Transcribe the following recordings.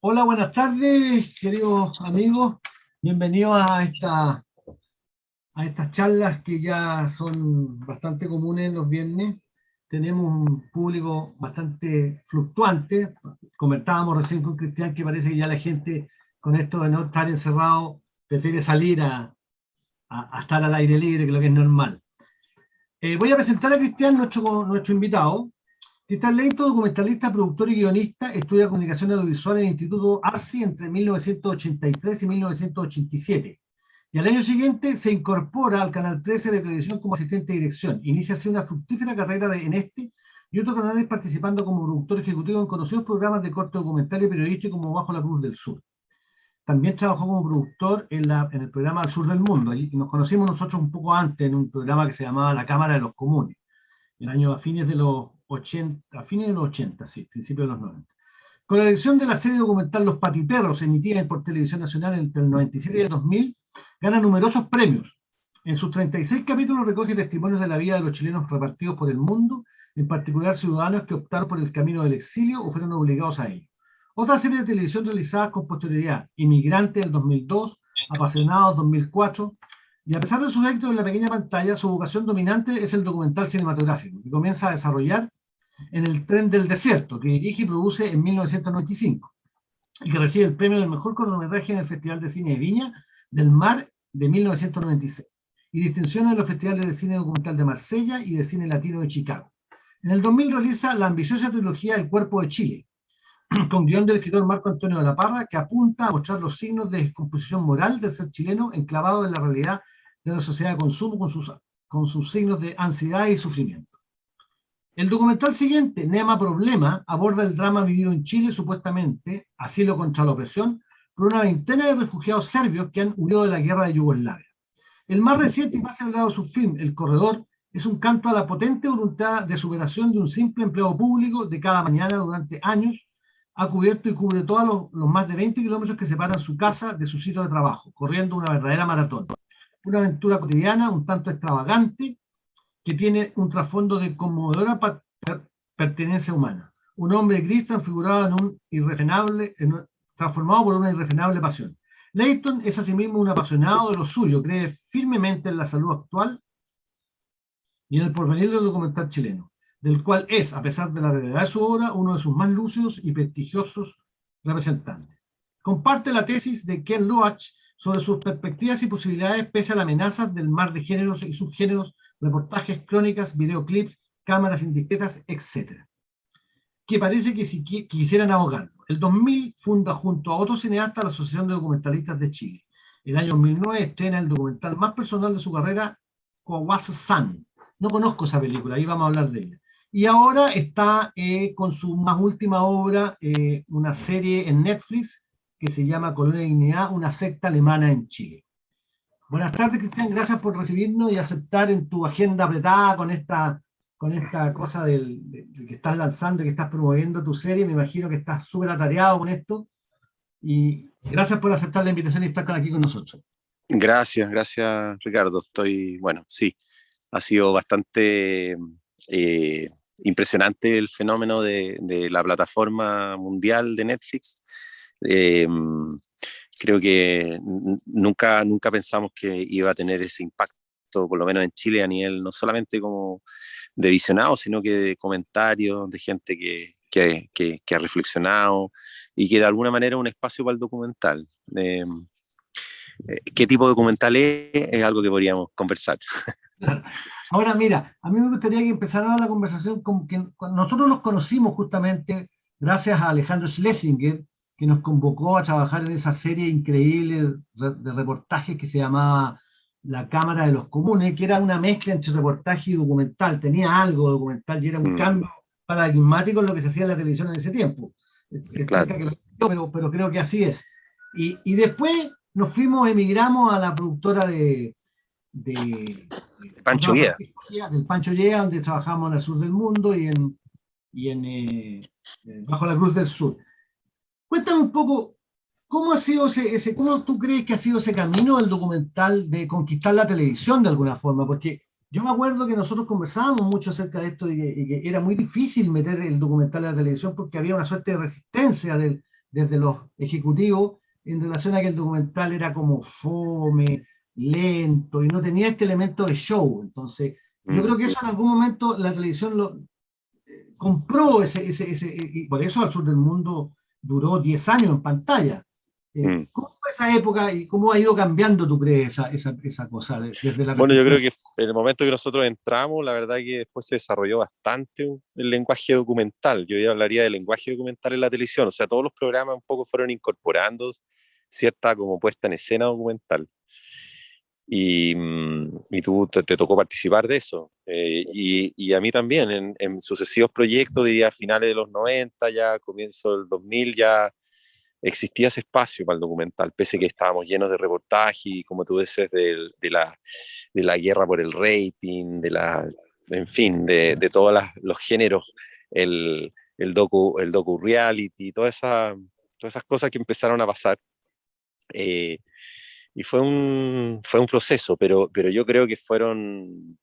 Hola, buenas tardes, queridos amigos. Bienvenidos a estas charlas que ya son bastante comunes los viernes. Tenemos un público bastante fluctuante. Comentábamos recién con Cristian que parece que ya la gente, con esto de no estar encerrado, prefiere salir a estar al aire libre, que es lo que es normal. Voy a presentar a Cristian, nuestro invitado. Cristian Leito, documentalista, productor y guionista, estudia comunicación audiovisual en el Instituto Arci entre 1983 y 1987. Y al año siguiente se incorpora al Canal 13 de televisión como asistente de dirección. Inicia así una fructífera carrera en este y otros canales participando como productor ejecutivo en conocidos programas de corte documental y periodístico como Bajo la Cruz del Sur. También trabajó como productor en el programa Al Sur del Mundo. Y nos conocimos nosotros un poco antes en un programa que se llamaba La Cámara de los Comunes el año a fines de los 80, sí, principios de los 90. Con la edición de la serie documental Los Patiperros, emitida por Televisión Nacional entre el 97 y el 2000, gana numerosos premios. En sus 36 capítulos recoge testimonios de la vida de los chilenos repartidos por el mundo, en particular ciudadanos que optaron por el camino del exilio o fueron obligados a ello. Otra serie de televisión realizada con posterioridad, Inmigrante del 2002, Apasionados 2004, y a pesar de sus éxitos en la pequeña pantalla, su vocación dominante es el documental cinematográfico, que comienza a desarrollar en El Tren del Desierto, que dirige y produce en 1995, y que recibe el premio del mejor cortometraje en el Festival de Cine de Viña del Mar de 1996, y distinciones en los festivales de cine documental de Marsella y de cine latino de Chicago. En el 2000 realiza la ambiciosa trilogía El Cuerpo de Chile, con guión del escritor Marco Antonio de la Parra, que apunta a mostrar los signos de descomposición moral del ser chileno enclavado en la realidad de la sociedad de consumo con sus signos de ansiedad y sufrimiento. El documental siguiente, Nema Problema, aborda el drama vivido en Chile, supuestamente, asilo contra la opresión, por una veintena de refugiados serbios que han huido de la guerra de Yugoslavia. El más reciente y más celebrado subfilm, El Corredor, es un canto a la potente voluntad de superación de un simple empleado público de cada mañana durante años, ha cubierto y cubre todos los más de 20 kilómetros que separan su casa de su sitio de trabajo, corriendo una verdadera maratón. Una aventura cotidiana, un tanto extravagante, que tiene un trasfondo de conmovedora pertenencia humana. Un hombre gris transfigurado transformado por una irrefrenable pasión. Leighton es asimismo un apasionado de lo suyo, cree firmemente en la salud actual y en el porvenir del documental chileno, del cual es, a pesar de la brevedad de su obra, uno de sus más lúcidos y prestigiosos representantes. Comparte la tesis de Ken Loach sobre sus perspectivas y posibilidades pese a las amenazas del mar de géneros y subgéneros, reportajes, crónicas, videoclips, cámaras indiscretas, etc., que parece que si quisieran ahogarlo. El 2000 funda junto a otros cineastas la Asociación de Documentalistas de Chile. El año 2009 estrena el documental más personal de su carrera, Kawasa-san. No conozco esa película, ahí vamos a hablar de ella. Y ahora está con su más última obra, una serie en Netflix que se llama Colonia de Dignidad, una secta alemana en Chile. Buenas tardes, Cristian, gracias por recibirnos y aceptar en tu agenda apretada con esta cosa de que estás lanzando y que estás promoviendo tu serie. Me imagino que estás súper atareado con esto y gracias por aceptar la invitación y estar aquí con nosotros. Gracias Ricardo. Bueno, sí, ha sido bastante impresionante el fenómeno de la plataforma mundial de Netflix. Creo que nunca pensamos que iba a tener ese impacto, por lo menos en Chile, a nivel no solamente como de visionados, sino que de comentarios, de gente que ha reflexionado y que de alguna manera es un espacio para el documental. ¿Qué tipo de documental es algo que podríamos conversar? Ahora, mira, a mí me gustaría que empezara la conversación con que nosotros nos conocimos justamente gracias a Alejandro Schlesinger, que nos convocó a trabajar en esa serie increíble de reportajes que se llamaba La Cámara de los Comunes, que era una mezcla entre reportaje y documental, tenía algo de documental y era un cambio paradigmático en lo que se hacía en la televisión en ese tiempo. Claro. Pero creo que así es. Y después nos emigramos a la productora de Pancho Guía. Del Pancho Llea, donde trabajamos en el sur del mundo y Bajo la Cruz del Sur. Cuéntame un poco, ¿cómo ha sido cómo tú crees que ha sido ese camino del documental de conquistar la televisión de alguna forma? Porque yo me acuerdo que nosotros conversábamos mucho acerca de esto y que era muy difícil meter el documental en la televisión porque había una suerte de resistencia desde los ejecutivos en relación a que el documental era como fome, lento y no tenía este elemento de show. Entonces, yo creo Mm, que eso en algún momento la televisión compró y por eso Al Sur del Mundo duró 10 años en pantalla. mm. ¿Cómo fue esa época y cómo ha ido cambiando, tú crees, esa cosa desde la Bueno, yo creo perspectiva? que en el momento que nosotros entramos, la verdad que después se desarrolló bastante el lenguaje documental. Yo ya hablaría del lenguaje documental en la televisión. O sea, todos los programas un poco fueron incorporando cierta como puesta en escena documental. Y tú te tocó participar de eso. Y a mí también, en sucesivos proyectos, diría a finales de los 90, ya comienzo del 2000, ya existía ese espacio para el documental, pese a que estábamos llenos de reportajes y, como tú dices, de la guerra por el rating, en fin, de todos los géneros, el docu reality, todas esas cosas que empezaron a pasar. Eh, y fue un proceso, pero yo creo que fueron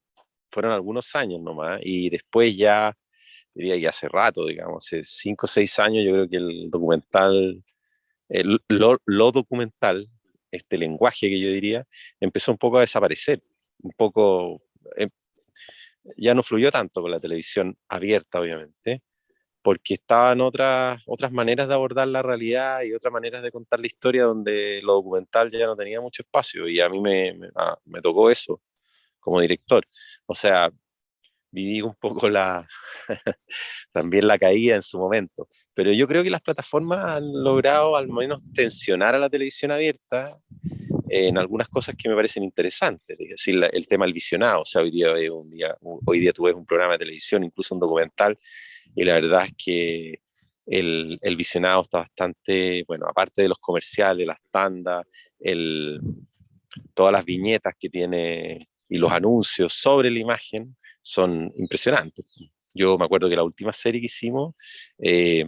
algunos años nomás, y después ya, diría que hace rato, digamos, hace 5 o 6 años, yo creo que el documental, lo documental, este lenguaje que yo diría, empezó un poco a desaparecer, un poco, eh, ya no fluyó tanto con la televisión abierta, obviamente, porque estaban otras maneras de abordar la realidad y otras maneras de contar la historia donde lo documental ya no tenía mucho espacio, y a mí me tocó eso como director. O sea, viví un poco también la caída en su momento. Pero yo creo que las plataformas han logrado al menos tensionar a la televisión abierta en algunas cosas que me parecen interesantes. Es decir, el tema del visionado. O sea, hoy día tú ves un programa de televisión, incluso un documental, y la verdad es que el visionado está bastante, bueno, aparte de los comerciales, las tandas, el, todas las viñetas que tiene y los anuncios sobre la imagen son impresionantes. Yo me acuerdo que la última serie que hicimos, eh,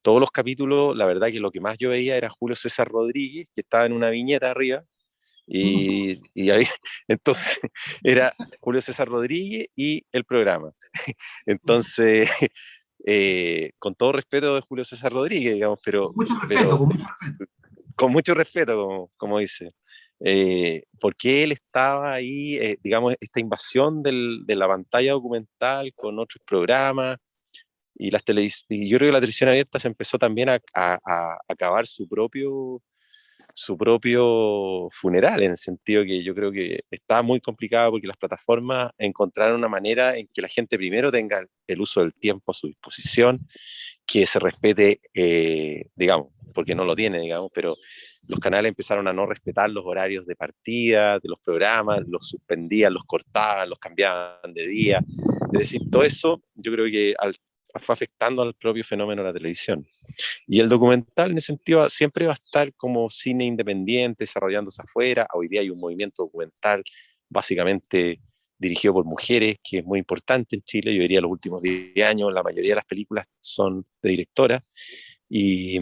todos los capítulos, la verdad que lo que más yo veía era Julio César Rodríguez, que estaba en una viñeta arriba, y ahí, entonces, era Julio César Rodríguez y el programa. Entonces, con todo respeto de Julio César Rodríguez, digamos, Con mucho respeto, con mucho respeto. con mucho respeto, como dice. Porque él estaba ahí, digamos, esta invasión de la pantalla documental con otros programas, y yo creo que la televisión abierta se empezó también a acabar su propio funeral, en el sentido que yo creo que estaba muy complicado porque las plataformas encontraron una manera en que la gente primero tenga el uso del tiempo a su disposición, que se respete, digamos, porque no lo tiene, digamos, pero los canales empezaron a no respetar los horarios de partida de los programas, los suspendían, los cortaban, los cambiaban de día. Es decir, todo eso yo creo que fue afectando al propio fenómeno de la televisión. Y el documental, en ese sentido, siempre va a estar como cine independiente, desarrollándose afuera. Hoy día hay un movimiento documental básicamente dirigido por mujeres, que es muy importante en Chile. Yo diría los últimos 10 años, la mayoría de las películas son de directoras. Y,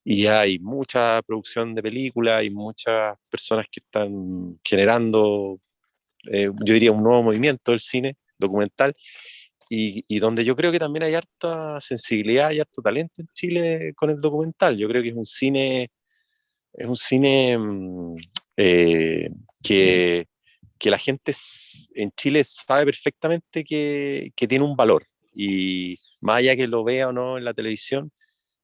y hay mucha producción de películas, y muchas personas que están generando, yo diría, un nuevo movimiento del cine documental, y donde yo creo que también hay harta sensibilidad y harto talento en Chile con el documental. Yo creo que es un cine eh, que, que la gente en Chile sabe perfectamente que tiene un valor, y más allá que lo vea o no en la televisión,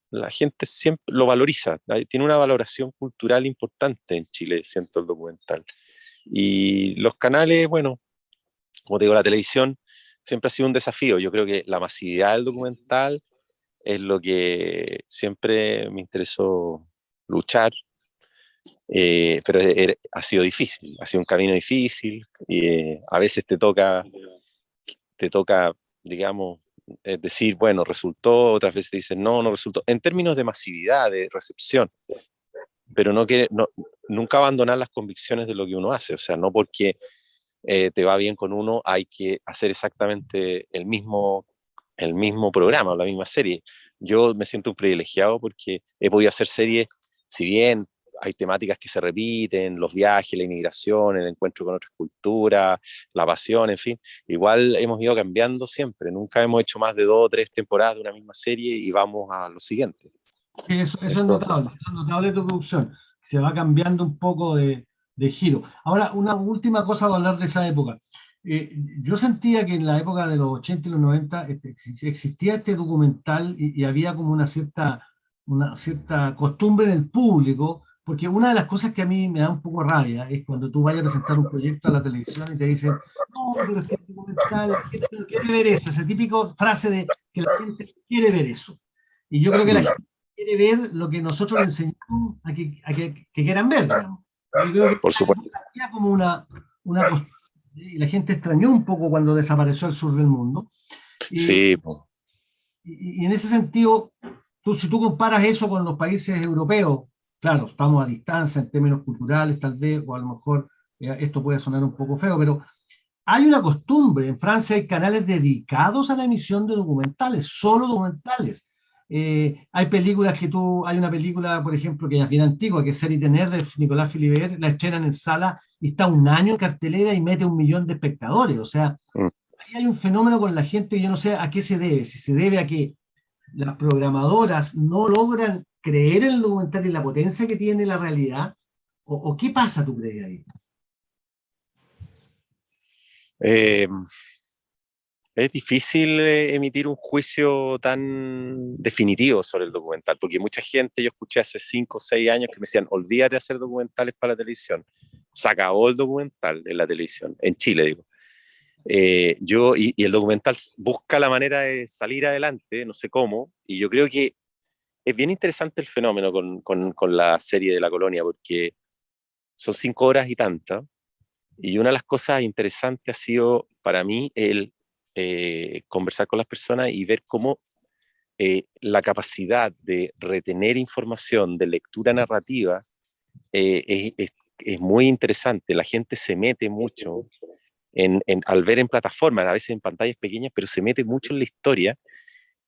la gente siempre lo valoriza. Tiene una valoración cultural importante en Chile, siento, el documental. Y los canales, bueno, como te digo, la televisión siempre ha sido un desafío. Yo creo que la masividad del documental es lo que siempre me interesó luchar, pero ha sido difícil, ha sido un camino difícil, y a veces te toca, digamos, decir, bueno, resultó, otras veces te dicen, no, no resultó, en términos de masividad, de recepción, pero nunca abandonar las convicciones de lo que uno hace. O sea, no porque te va bien con uno, hay que hacer exactamente el mismo programa o la misma serie. Yo me siento un privilegiado porque he podido hacer series, si bien hay temáticas que se repiten, los viajes, la inmigración, el encuentro con otras culturas, la pasión, en fin, igual hemos ido cambiando siempre. Nunca hemos hecho más de 2 o 3 temporadas de una misma serie y vamos a lo siguiente. Eso es notable de tu producción. Se va cambiando un poco de giro. Ahora, una última cosa para hablar de esa época. Yo sentía que en la época de los 80 y los 90 existía este documental y había como una cierta costumbre en el público, porque una de las cosas que a mí me da un poco rabia es cuando tú vayas a presentar un proyecto a la televisión y te dicen, no, pero es que el documental, la gente no quiere ver eso, esa típica frase de que la gente no quiere ver eso. Y yo creo que la Mm, gente quiere ver lo que nosotros le enseñamos que quieran ver, digamos. Yo creo que por supuesto. había como una costumbre, y la gente extrañó un poco cuando desapareció el sur del mundo. Y, Sí, y en ese sentido, si tú comparas eso con los países europeos, claro, estamos a distancia en términos culturales tal vez, o a lo mejor esto puede sonar un poco feo, pero hay una costumbre, en Francia hay canales dedicados a la emisión de documentales, solo documentales. Hay películas hay una película, por ejemplo, que es bien antigua, que es Ser y Tener, de Nicolás Philibert, la estrenan en sala y está un año en cartelera y mete 1 millón de espectadores. O sea, mm. ahí hay un fenómeno con la gente que yo no sé a qué se debe, si se debe a que las programadoras no logran creer en el documental y la potencia que tiene la realidad, o qué pasa, tú crees ahí. Eh, es difícil emitir un juicio tan definitivo sobre el documental, porque mucha gente, yo escuché hace 5 o 6 años que me decían, olvídate de hacer documentales para la televisión. Se acabó el documental en la televisión, en Chile digo. Y el documental busca la manera de salir adelante, no sé cómo, y yo creo que es bien interesante el fenómeno con la serie de La Colonia, porque son 5 horas y tantas, y una de las cosas interesantes ha sido para mí el conversar con las personas y ver cómo la capacidad de retener información, de lectura narrativa, es muy interesante. La gente se mete mucho al ver en plataformas, a veces en pantallas pequeñas, pero se mete mucho en la historia.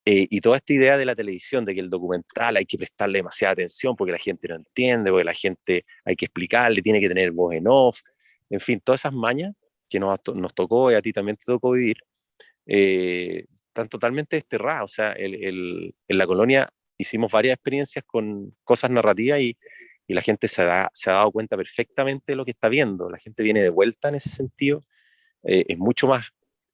Y toda esta idea de la televisión, de que el documental hay que prestarle demasiada atención porque la gente no entiende, porque la gente hay que explicarle, tiene que tener voz en off, en fin, todas esas mañas que nos tocó y a ti también te tocó vivir, están totalmente desterradas. O sea, en la colonia hicimos varias experiencias con cosas narrativas y la gente se ha dado cuenta perfectamente de lo que está viendo. La gente viene de vuelta en ese sentido, es mucho más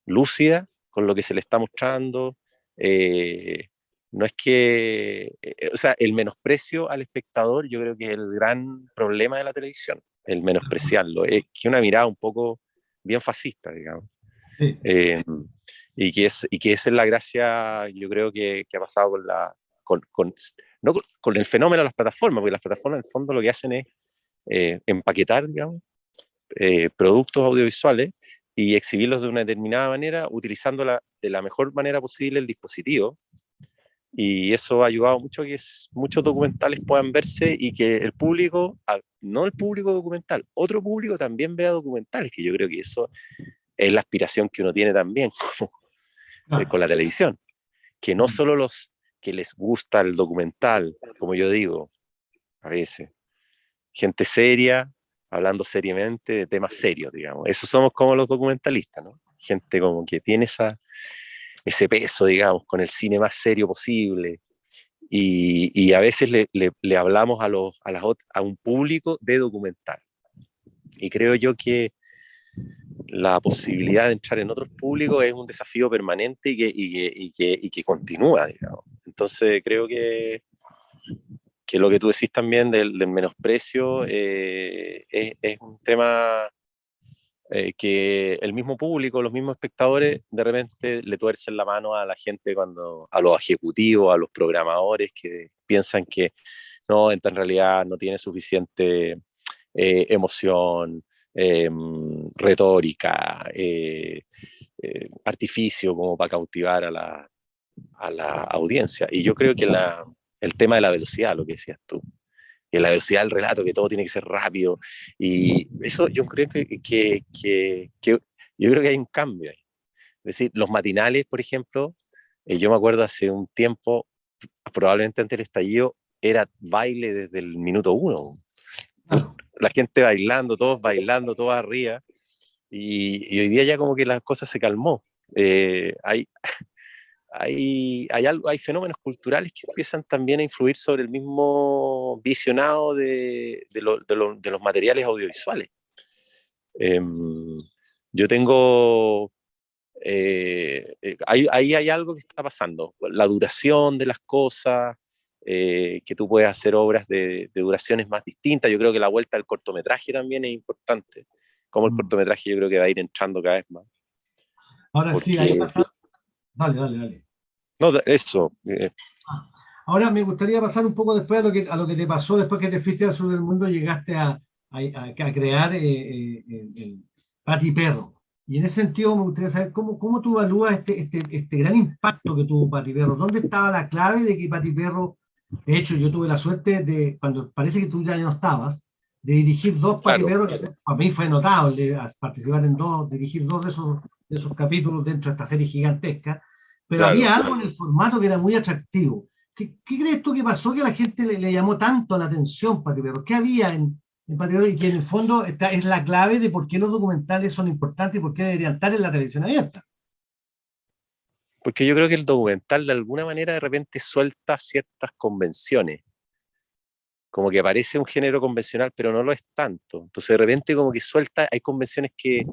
lúcida con lo que se le está mostrando. Eh, no es que, o sea, el menosprecio al espectador yo creo que es el gran problema de la televisión, el menospreciarlo, es que una mirada un poco bien fascista, digamos. Sí. Eh, y que esa es la gracia, yo creo que ha pasado no con el fenómeno de las plataformas, porque las plataformas en el fondo lo que hacen es empaquetar, digamos, productos audiovisuales y exhibirlos de una determinada manera, utilizando de la mejor manera posible el dispositivo. Y eso ha ayudado mucho a que muchos documentales puedan verse y que el público, no el público documental, otro público también vea documentales, que yo creo que eso es la aspiración que uno tiene también Claro. con la televisión. Que no solo los que les gusta el documental, como yo digo, a veces, gente seria, hablando seriamente de temas serios, digamos. Eso somos como los documentalistas, ¿no? Gente como que tiene ese peso, digamos, con el cine más serio posible. Y a veces le hablamos a un público de documental. Y creo yo que la posibilidad de entrar en otros públicos es un desafío permanente y que continúa, digamos. Entonces creo que lo que tú decís también del menosprecio es un tema que el mismo público, los mismos espectadores, de repente le tuercen la mano a la gente, a los ejecutivos, a los programadores que piensan que no, en realidad no tiene suficiente emoción, retórica, artificio como para cautivar a la audiencia. Y yo creo que el tema de la velocidad, lo que decías tú, que la velocidad del relato, que todo tiene que ser rápido. Y eso yo creo que yo creo que hay un cambio ahí. Es decir, los matinales, por ejemplo, yo me acuerdo hace un tiempo, probablemente antes del estallido, era baile desde el minuto 1. Claro. La gente bailando, todos arriba. Y hoy día ya como que las cosas se calmó. Hay hay fenómenos culturales que empiezan también a influir sobre el mismo visionado de los materiales audiovisuales. Yo tengo ahí hay algo que está pasando. La duración de las cosas, que tú puedes hacer obras de duraciones más distintas. Yo creo que la vuelta del cortometraje también es importante. Como el cortometraje yo creo que va a ir entrando cada vez más. Ahora sí, ahí Porque, pasa. Dale, dale, dale. no, eso. Ahora me gustaría pasar un poco después a lo que te pasó después que te fuiste al sur del mundo, llegaste a crear el Pati Perro. Y en ese sentido me gustaría saber cómo tú evalúas este gran impacto que tuvo Pati Perro. ¿Dónde estaba la clave de que Pati Perro, de hecho yo tuve la suerte de, cuando parece que tú ya no estabas, de dirigir dos Pati Claro, Perro, que para mí fue notable participar en dos, dirigir dos de esos capítulos dentro de esta serie gigantesca, pero claro. había algo en el formato que era muy atractivo. ¿Qué crees tú que pasó que a la gente le llamó tanto la atención, Pati Perro? ¿Qué había en Pati Perro? Y que en el fondo es la clave de por qué los documentales son importantes y por qué deberían estar en la televisión abierta. Porque yo creo que el documental de alguna manera de repente suelta ciertas convenciones. Como que parece un género convencional, pero no lo es tanto. Entonces de repente como que suelta, hay convenciones que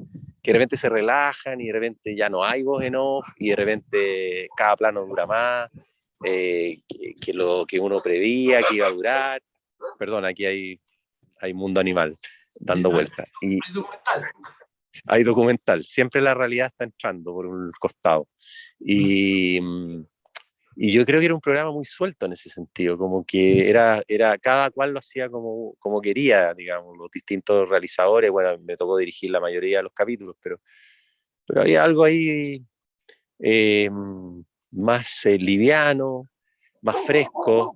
de repente se relajan y de repente ya no hay voz en off y de repente cada plano dura más, que lo que uno prevía que iba a durar. Perdón, aquí hay mundo animal dando vueltas. Y Hay documental. hay documental, siempre la realidad está entrando por un costado. Y, y yo creo que era un programa muy suelto en ese sentido, como que era cada cual lo hacía como quería, digamos, los distintos realizadores. Bueno, me tocó dirigir la mayoría de los capítulos, pero había algo ahí eh, más liviano, más fresco.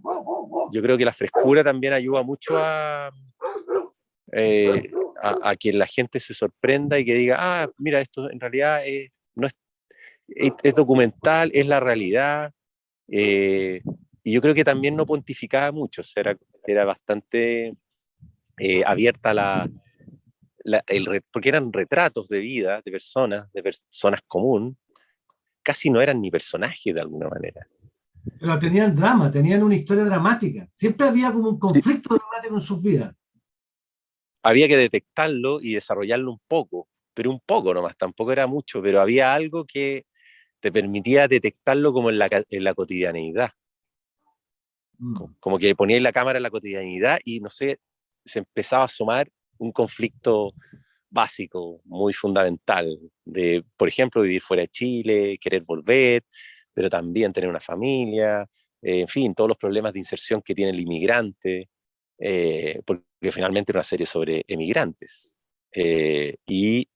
Yo creo que la frescura también ayuda mucho eh, a que la gente se sorprenda y que diga, ah, mira, esto en realidad no es documental, es la realidad. eh, y yo creo que también no pontificaba mucho, o sea, era bastante abierta porque eran retratos de vida de personas comunes, casi no eran ni personajes de alguna manera. Pero tenían drama, tenían una historia dramática. Siempre había como un Sí, conflicto dramático en sus vidas. había que detectarlo y desarrollarlo un poco, pero un poco nomás, tampoco era mucho, pero había algo que te permitía detectarlo como en la cotidianeidad, Mm. como que poníais la cámara en la cotidianidad y no sé, se empezaba a asomar un conflicto básico, muy fundamental, de, por ejemplo, vivir fuera de Chile, querer volver, pero también tener una familia, en fin, todos los problemas de inserción que tiene el inmigrante, porque finalmente era una serie sobre emigrantes. Y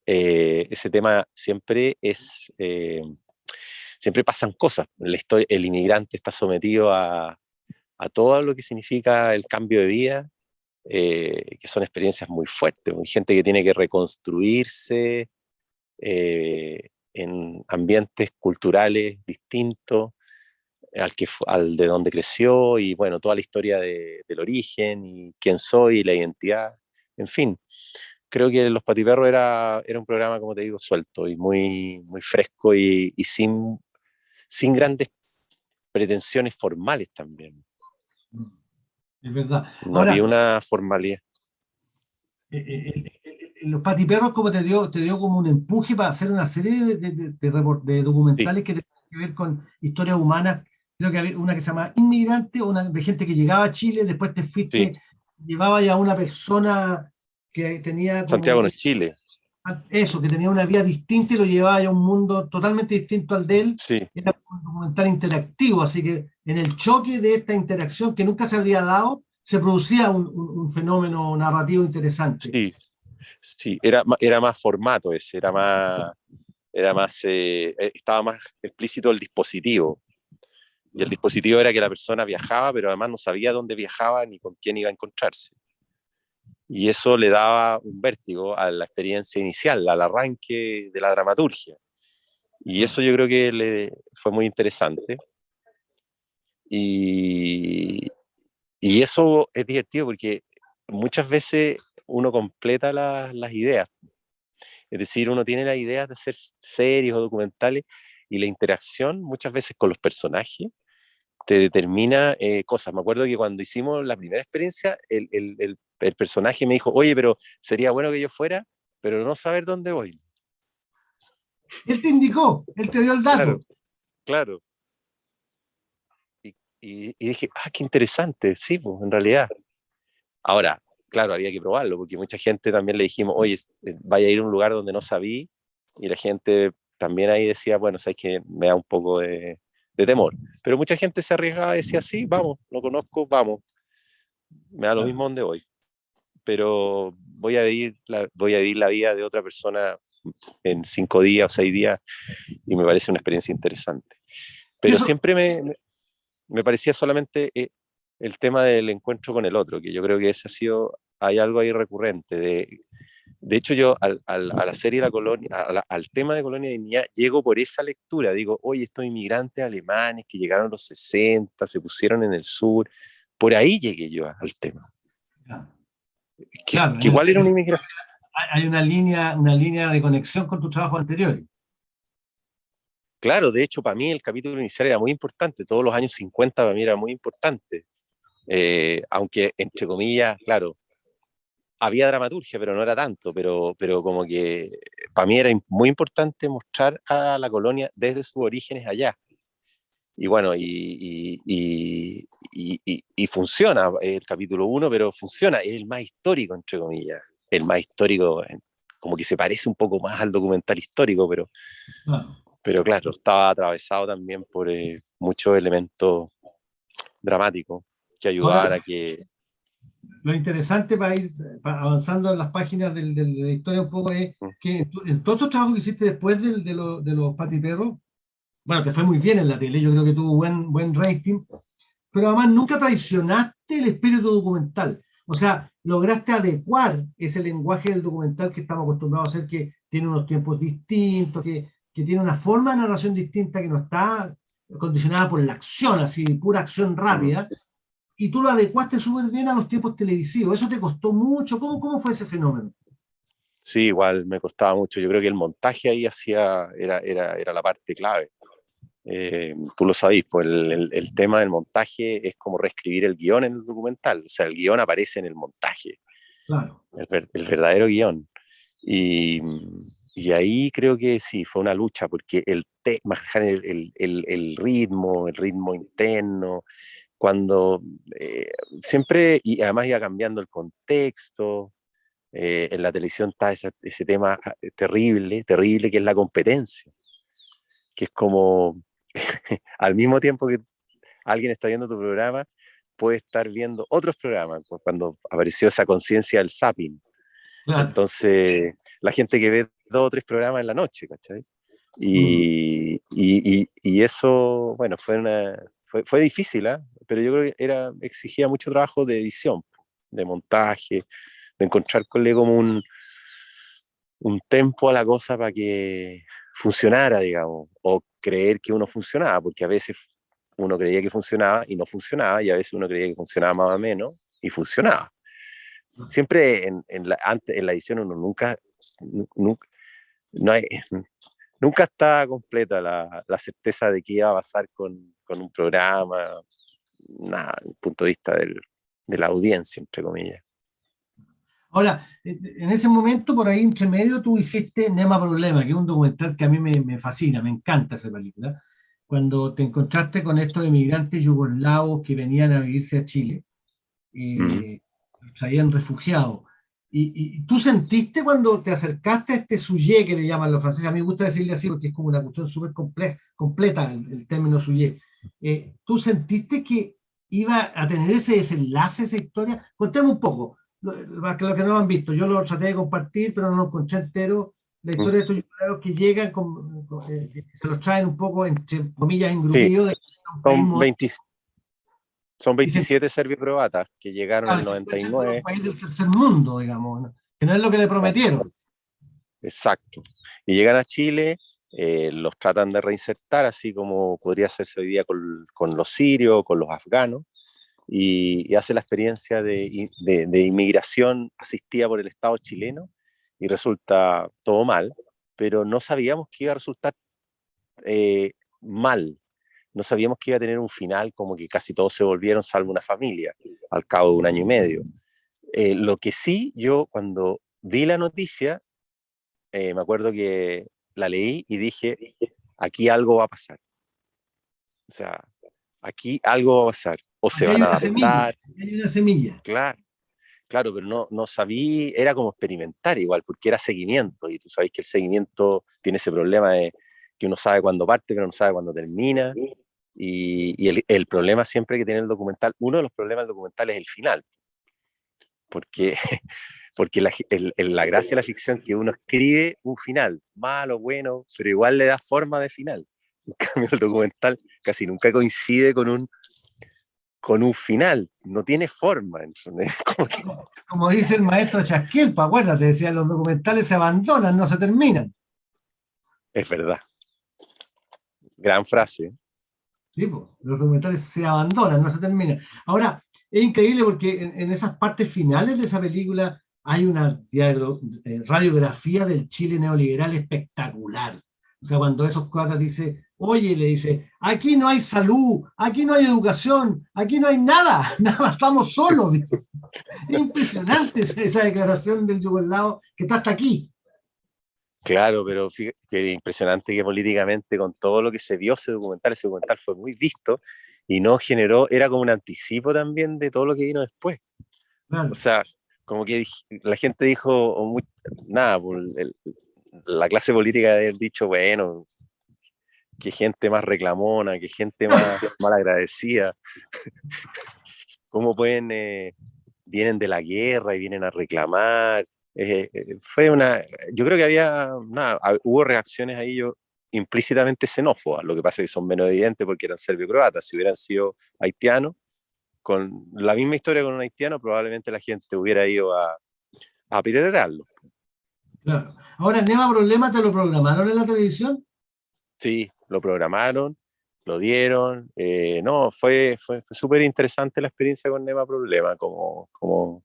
ese tema siempre pasan cosas. En la historia, el inmigrante está sometido a todo lo que significa el cambio de vida, que son experiencias muy fuertes. Hay gente que tiene que reconstruirse en ambientes culturales distintos al de donde creció y bueno, toda la historia del origen y quién soy y la identidad. En fin, creo que Los Patiperros era un programa, como te digo, suelto y muy fresco y sin grandes pretensiones formales también. Es verdad. No había Ahora, una formalidad. los patiperros como te dio como un empuje para hacer una serie de Sí, documentales que tenían que ver con historias humanas. Creo que había una que se llama Inmigrante, una de gente que llegaba a Chile, después te sí. fuiste, llevaba ya a una persona que tenía Santiago como no es Chile. eso, que tenía una vida distinta y lo llevaba ya a un mundo totalmente distinto al de él. Sí, Era un documental interactivo, así que en el choque de esta interacción que nunca se habría dado, se producía un fenómeno narrativo interesante. sí, sí. Era más formato ese, estaba más explícito el dispositivo. Y el dispositivo era que la persona viajaba, pero además no sabía dónde viajaba ni con quién iba a encontrarse. Y eso le daba un vértigo a la experiencia inicial, al arranque de la dramaturgia. Y eso yo creo que le fue muy interesante. Y, y eso es divertido porque muchas veces uno completa las ideas. Es decir, uno tiene las ideas de hacer series o documentales y la interacción muchas veces con los personajes te determina cosas. Me acuerdo que cuando hicimos la primera experiencia, el personaje me dijo, oye, pero sería bueno que yo fuera, pero no saber dónde voy. Él te indicó, él te dio el Claro, dato. claro. Y dije, qué interesante, sí, pues, en realidad. Ahora, claro, había que probarlo, porque mucha gente también le dijimos, oye, vaya a ir a un lugar donde no sabí, y la gente también ahí decía, bueno, sabes que me da un poco de temor. Pero mucha gente se arriesgaba y decía, sí, vamos, lo conozco, vamos, me da lo mismo donde voy. Pero voy a vivir la vida de otra persona en 5 días o 6 días, y me parece una experiencia interesante. Y Pero eso, siempre me parecía solamente el tema del encuentro con el otro, que yo creo que ese ha sido, hay algo ahí recurrente. De hecho, yo a la serie La Colonia, al tema de Colonia de Dignidad, llego por esa lectura. Digo, oye, estos inmigrantes alemanes que llegaron a los 60, se pusieron en el sur, por ahí llegué yo al tema. claro, Que igual era una inmigración. hay una línea de conexión con tus trabajos anteriores. Claro, de hecho, para mí el capítulo inicial era muy importante. Todos los años 50 para mí era muy importante. Aunque, entre comillas, claro, había dramaturgia, pero no era tanto, pero como que para mí era muy importante mostrar a la colonia desde sus orígenes allá. Y bueno, y funciona el capítulo 1, pero funciona, es el más histórico, entre comillas, el más histórico, como que se parece un poco más al documental histórico, Claro. pero claro, estaba atravesado también por muchos elementos dramáticos que Ahora, ayudaban a que... lo interesante para ir avanzando en las páginas de la historia un poco es que en todos estos trabajos que hiciste después de los Patiperros, bueno, te fue muy bien en la tele, yo creo que tuvo buen rating, pero además nunca traicionaste el espíritu documental. O sea, lograste adecuar ese lenguaje del documental que estamos acostumbrados a hacer, que tiene unos tiempos distintos, que tiene una forma de narración distinta, que no está condicionada por la acción, así, pura acción rápida, y tú lo adecuaste súper bien a los tiempos televisivos. ¿Eso te costó mucho? ¿Cómo fue ese fenómeno? Sí, igual me costaba mucho. Yo creo que el montaje ahí era la parte clave. Tú lo sabís, pues el tema del montaje es como reescribir el guión en el documental. O sea, el guión aparece en el montaje, Claro. el verdadero guión. Y, y ahí creo que sí, fue una lucha, porque manejar el ritmo interno, cuando siempre, y además iba cambiando el contexto. En la televisión está ese tema terrible, terrible, que es la competencia, que es como al mismo tiempo que alguien está viendo tu programa, puede estar viendo otros programas, pues, cuando apareció esa conciencia del zapping. Claro. Entonces, la gente que ve 2 o 3 programas en la noche, ¿cachai? Mm. Y eso, bueno, fue difícil, ¿eh? Pero yo creo que exigía mucho trabajo de edición, de montaje, de encontrarle como un tempo a la cosa para que funcionara, digamos, o creer que uno funcionaba, porque a veces uno creía que funcionaba y no funcionaba, y a veces uno creía que funcionaba más o menos y funcionaba. Siempre antes, en la edición uno nunca, no hay, nunca está completa la certeza de que iba a pasar con un programa, nada, desde el punto de vista de la audiencia, entre comillas. Ahora, en ese momento, por ahí entre medio, tú hiciste Nema Problema, que es un documental que a mí me fascina, me encanta esa película. Cuando te encontraste con estos inmigrantes yugoslavos que venían a vivirse a Chile, Mm. los traían refugiados. Y tú sentiste cuando te acercaste a este sujet que le llaman los franceses, a mí me gusta decirle así porque es como una cuestión súper completa el término sujet. ¿Tú sentiste que iba a tener ese desenlace, esa historia? Contemos un poco, para que los que no lo han visto, yo lo traté de compartir, pero no lo encontré entero. La Mm. historia de estos yugoslavios que llegan, que se los traen un poco, entre comillas, Sí, engrupidos de un país son moderno 20, son y se 27 serbios-croatas que llegaron en el se noventa y encuentran con un nueve país del tercer mundo, digamos, ¿no? Que no es lo que le Claro, prometieron. exacto. Y llegan a Chile, los tratan de reinsertar, así como podría hacerse hoy día con los sirios, con los afganos, y hace la experiencia de inmigración asistida por el Estado chileno, y resulta todo mal, pero no sabíamos que iba a resultar mal. No sabíamos que iba a tener un final, como que casi todos se volvieron, salvo una familia, al cabo de un año y medio. Lo que sí, yo cuando vi la noticia, me acuerdo que la leí y dije, aquí algo va a pasar. O sea, aquí algo va a pasar. O se Aquí hay van a una semilla, adaptar, aquí hay una semilla. claro, claro, pero no sabía, era como experimentar igual, porque era seguimiento, y tú sabes que el seguimiento tiene ese problema de que uno sabe cuándo parte, pero no sabe cuándo termina, y el problema siempre que tiene el documental, uno de los problemas del documental es el final, porque, porque la gracia de la ficción es que uno escribe un final, malo, bueno, pero igual le da forma de final. En cambio, el documental casi nunca coincide con un final, no tiene forma. Como que, Como dice el maestro Chasquelpa, acuérdate, decía, los documentales se abandonan, no se terminan. es verdad, gran frase. ¿Sí, po? Los documentales se abandonan, no se terminan. Ahora, es increíble porque en esas partes finales de esa película hay una radiografía del Chile neoliberal espectacular. O sea, cuando esos cuatas dice, oye, le dice, aquí no hay salud, aquí no hay educación, aquí no hay nada, nada, estamos solos, dice. Es impresionante esa declaración del yugoslavo que está hasta aquí. Claro, pero que impresionante que políticamente con todo lo que se vio ese documental fue muy visto y no generó, era como un anticipo también de todo lo que vino después. O Claro. sea, como que la gente dijo, nada, pues, la clase política de haber dicho, bueno, que gente más reclamona, que gente más mal agradecida, cómo pueden, vienen de la guerra y vienen a reclamar. Fue yo creo que hubo reacciones ahí implícitamente xenófobas, lo que pasa es que son menos evidentes porque eran serbio-croatas, si hubieran sido haitianos, con la misma historia con un haitiano, probablemente la gente hubiera ido a apedrearlo. Claro. Ahora, Nema Problema te lo programaron en la televisión. Sí, lo programaron, lo dieron. No, fue súper interesante la experiencia con Nema Problema, como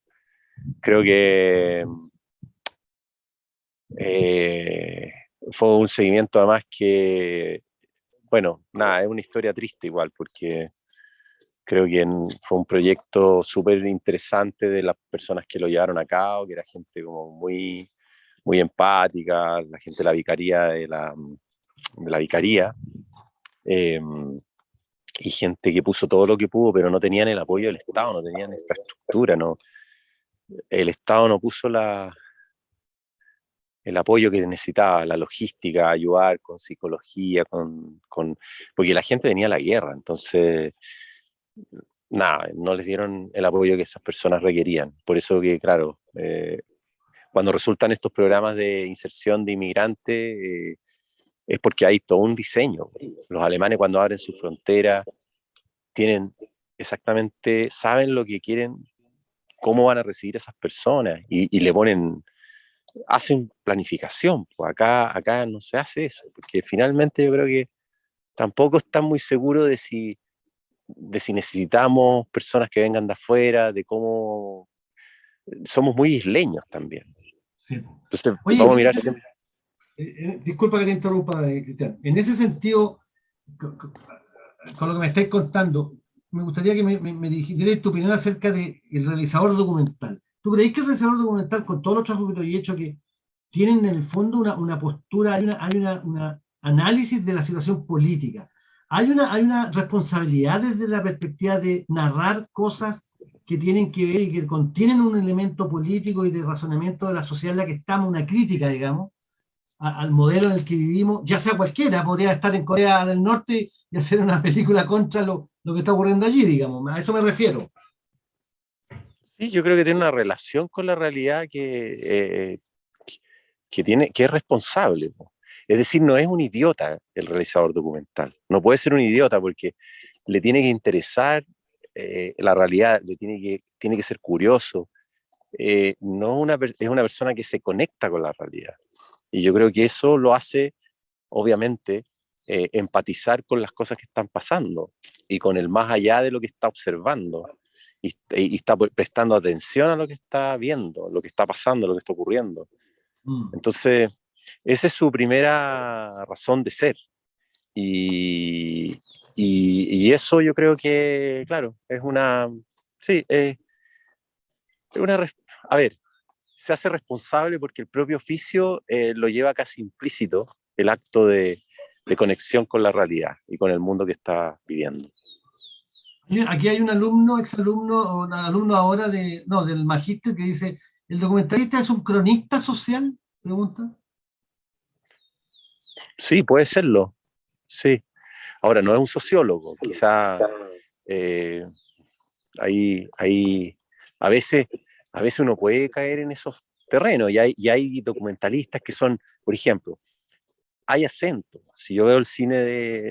creo que eh, fue un seguimiento además que, bueno, nada, es una historia triste igual, porque creo que fue un proyecto súper interesante de las personas que lo llevaron a cabo, que era gente como muy empática, la gente de la vicaría de la vicaría, eh, y gente que puso todo lo que pudo, pero no tenían el apoyo del Estado, no tenían infraestructura, no, el Estado no puso el apoyo que necesitaba, la logística, ayudar con psicología, porque la gente venía a la guerra, entonces, nada, no les dieron el apoyo que esas personas requerían. Por eso que, claro, cuando resultan estos programas de inserción de inmigrantes, es porque hay todo un diseño. Los alemanes cuando abren su frontera tienen exactamente, saben lo que quieren, cómo van a recibir a esas personas y le ponen, hacen planificación. Pues acá no se hace eso, porque finalmente yo creo que tampoco están muy seguros de si necesitamos personas que vengan de afuera, de cómo somos muy isleños también. Sí. Entonces, Oye, vamos a mirar siempre. disculpa que te interrumpa, Cristian. En ese sentido, con lo que me estáis contando, me gustaría que me dijeras tu opinión acerca del realizador documental. ¿Tú creéis que el realizador documental, con todos los trabajos que tú has hecho, que tienen en el fondo una postura, hay una análisis de la situación política? Hay una responsabilidad desde la perspectiva de narrar cosas que tienen que ver y que contienen un elemento político y de razonamiento de la sociedad en la que estamos, una crítica, digamos, al modelo en el que vivimos, ya sea cualquiera, podría estar en Corea del Norte y hacer una película contra lo que está ocurriendo allí, digamos, a eso me refiero. Sí, yo creo que tiene una relación con la realidad que es responsable. Po. Es decir, no es un idiota el realizador documental. No puede ser un idiota porque le tiene que interesar la realidad, tiene que ser curioso. No es una persona que se conecta con la realidad. Y yo creo que eso lo hace, obviamente, empatizar con las cosas que están pasando y con el más allá de lo que está observando. Y está prestando atención a lo que está viendo, lo que está pasando, lo que está ocurriendo. Mm. Entonces, esa es su primera razón de ser. Y, y eso yo creo que, claro, es una, sí, es una, a ver, se hace responsable porque el propio oficio lo lleva casi implícito, el acto de conexión con la realidad y con el mundo que está viviendo. Aquí hay un alumno, exalumno, o un alumno ahora no, del magíster que dice, ¿el documentalista es un cronista social? Pregunta. Sí, puede serlo, sí. Ahora, no es un sociólogo, quizá eh, ahí a veces, a veces uno puede caer en esos terrenos y hay documentalistas que son, por ejemplo, hay acento. Si yo veo el cine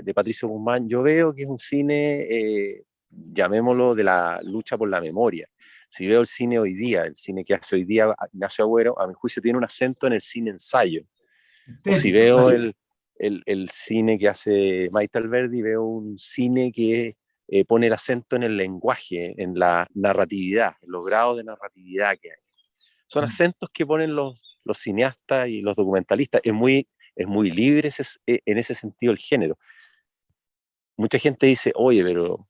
de Patricio Guzmán, yo veo que es un cine, llamémoslo, de la lucha por la memoria. Si veo el cine hoy día, el cine que hace hoy día Ignacio Agüero, a mi juicio tiene un acento en el cine ensayo. O si Estético, veo claro. el cine que hace Maite Alberdi, veo un cine que pone el acento en el lenguaje, en la narratividad, en los grados de narratividad que hay. Son acentos que ponen los cineastas y los documentalistas. Es muy libre en ese sentido el género. Mucha gente dice, oye, pero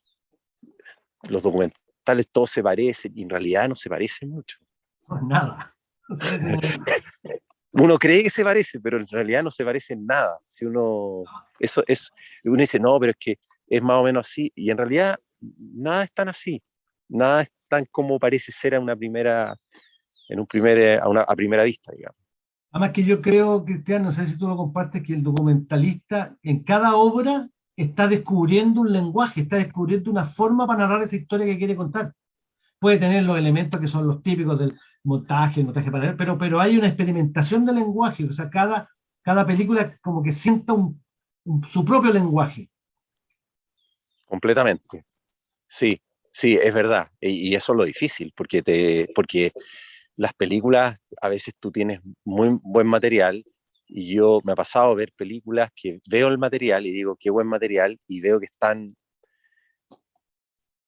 los documentales todos se parecen, y en realidad no se parecen mucho. Pues nada. No se parece nada. Uno cree que se parece, pero en realidad no se parece en nada. Si eso es, uno dice, no, pero es que es más o menos así, y en realidad nada es tan así, nada es tan como parece ser a primera vista, digamos. Además que yo creo, Cristian, no sé si tú lo compartes, que el documentalista en cada obra está descubriendo un lenguaje, está descubriendo una forma para narrar esa historia que quiere contar. Puede tener los elementos que son los típicos del montaje, el montaje paralelo, pero hay una experimentación del lenguaje, o sea, cada película como que sienta su propio lenguaje. Completamente. Sí, sí, es verdad. Y eso es lo difícil, porque las películas, a veces tú tienes muy buen material, y yo me ha pasado a ver películas que veo el material y digo, qué buen material, y veo que están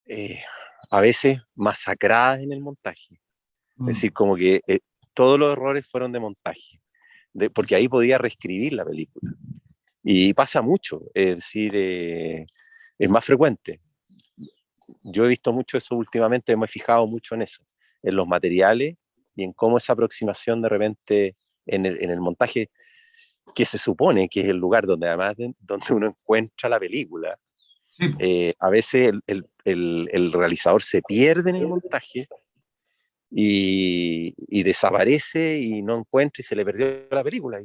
eh, a veces masacradas en el montaje. Es decir, como que todos los errores fueron de montaje, porque ahí podía reescribir la película. Y pasa mucho, es decir, es más frecuente. Yo he visto mucho eso últimamente, me he fijado mucho en eso, en los materiales y en cómo esa aproximación de repente en el montaje, que se supone que es el lugar donde además donde uno encuentra la película, Sí, a veces el realizador se pierde en el montaje y desaparece y no encuentra y se le perdió la película.